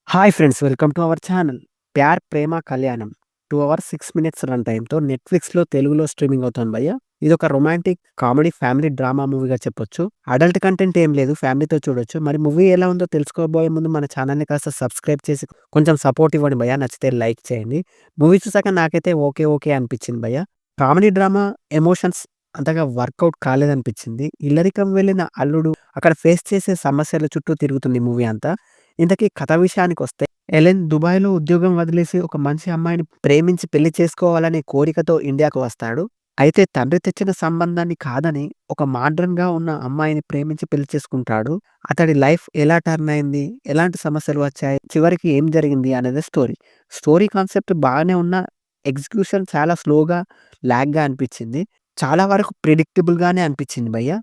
Hi friends, welcome to our channel. 'Pyaar Prema Kalyanam' 2 hours 6 minutes run టైమ్‌తో నెట్‌ఫ్లిక్స్‌లో తెలుగులో streaming అవుతోంది భయ్యా. ఇదొక రొమాంటిక్ కామెడీ ఫ్యామిలీ డ్రామా మూవీగా చెప్పొచ్చు. అడల్ట్ కంటెంట్ ఏం లేదు. ఫ్యామిలీతో చూడొచ్చు. మరి మూవీ ఎలా ఉందో తెలుసుకోబోయే ముందు మన ఛానల్‌ని కాస్త సబ్స్క్రైబ్ చేసి కొంచెం సపోర్ట్ ఇవ్వండి భయ్యా. నచ్చితే లైక్ చేయండి. మూవీ చూసాక నాకైతే ఓకే, ఓకే అనిపించింది భయ్యా. కామెడీ డ్రామా ఎమోషన్స్ అంతగా వర్కౌట్ కాలేదనిపించింది. ఇల్లరికం వెళ్ళిన అల్లుడు అక్కడ ఫేస్ చేసే సమస్యల చుట్టూ తిరుగుతుంది మూవీ అంతా. ఇంతకీ కథ విషయానికొస్తే, ఎలెన్ దుబాయ్‌లో ఉద్యోగం వదిలేసి ఒక మంచి అమ్మాయిని ప్రేమించి పెళ్లి చేసుకోవాలనే కోరికతో ఇండియాకు వస్తాడు. అయితే తండ్రి తెచ్చిన సంబంధాన్ని కాదని ఒక మోడ్రన్‌గా ఉన్న అమ్మాయిని ప్రేమించి పెళ్లి చేసుకుంటాడు. అతడి లైఫ్ ఎలా టర్న్ అయింది? ఎలాంటి సమస్యలు వచ్చాయి? చివరికి ఏం జరిగింది? అనేదే స్టోరీ. స్టోరీ కాన్సెప్ట్ బాగానే ఉన్నా ఎగ్జిక్యూషన్ చాలా స్లోగా, లాగ్‌గా అనిపించింది. చాలా వరకు ప్రిడిక్టబుల్‌గానే అనిపించింది భయ్యా.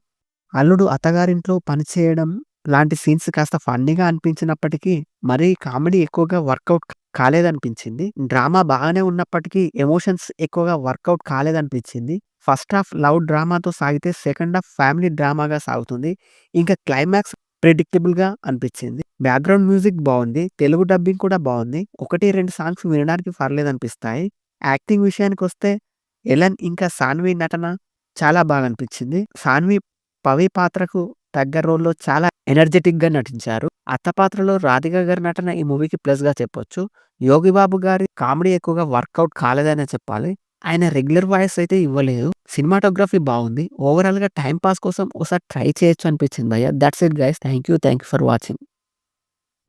అల్లుడు అత్తగారింట్లో పనిచేయడం లాంటి సీన్స్ కాస్త ఫన్నీగా అనిపించినప్పటికీ, మరీ కామెడీ ఎక్కువగా వర్కౌట్ కాలేదనిపించింది. డ్రామా బాగానే ఉన్నప్పటికీ, ఎమోషన్స్ ఎక్కువగా వర్కౌట్ కాలేదనిపించింది. ఫస్ట్ హాఫ్ లవ్ డ్రామాతో సాగితే, సెకండ్ హాఫ్ ఫ్యామిలీ డ్రామాగా సాగుతుంది. ఇంకా క్లైమాక్స్ ప్రిడిక్టబుల్‌గా అనిపించింది. బ్యాక్‌గ్రౌండ్ మ్యూజిక్ బావుంది. తెలుగు డబ్బింగ్ కూడా బావుంది. 1, 2 సాంగ్స్ వినడానికి పర్లేదనిపిస్తాయి. యాక్టింగ్ విషయానికొస్తే, ఎలెన్ ఇంకా సాన్వి నటన చాలా బాగా అనిపించింది. సాన్వి పవి పాత్రకు తగ్గ రోల్‌లో చాలా ఎనర్జిటిక్‌గా నటించారు. అత్త పాత్రలో రాధిక గారి నటన ఈ మూవీకి ప్లస్‌గా చెప్పొచ్చు. యోగి బాబు గారి కామెడీ ఎక్కువగా వర్కౌట్ కాలేదనే చెప్పాలి. ఆయన రెగ్యులర్ వాయిస్ అయితే ఇవ్వలేదు. సినిమాటోగ్రఫీ బావుంది. ఓవరాల్‌గా టైమ్ పాస్ కోసం ఒకసారి ట్రై చేయొచ్చు అనిపించింది భయ్యా. That's it guys. Thank you for watching.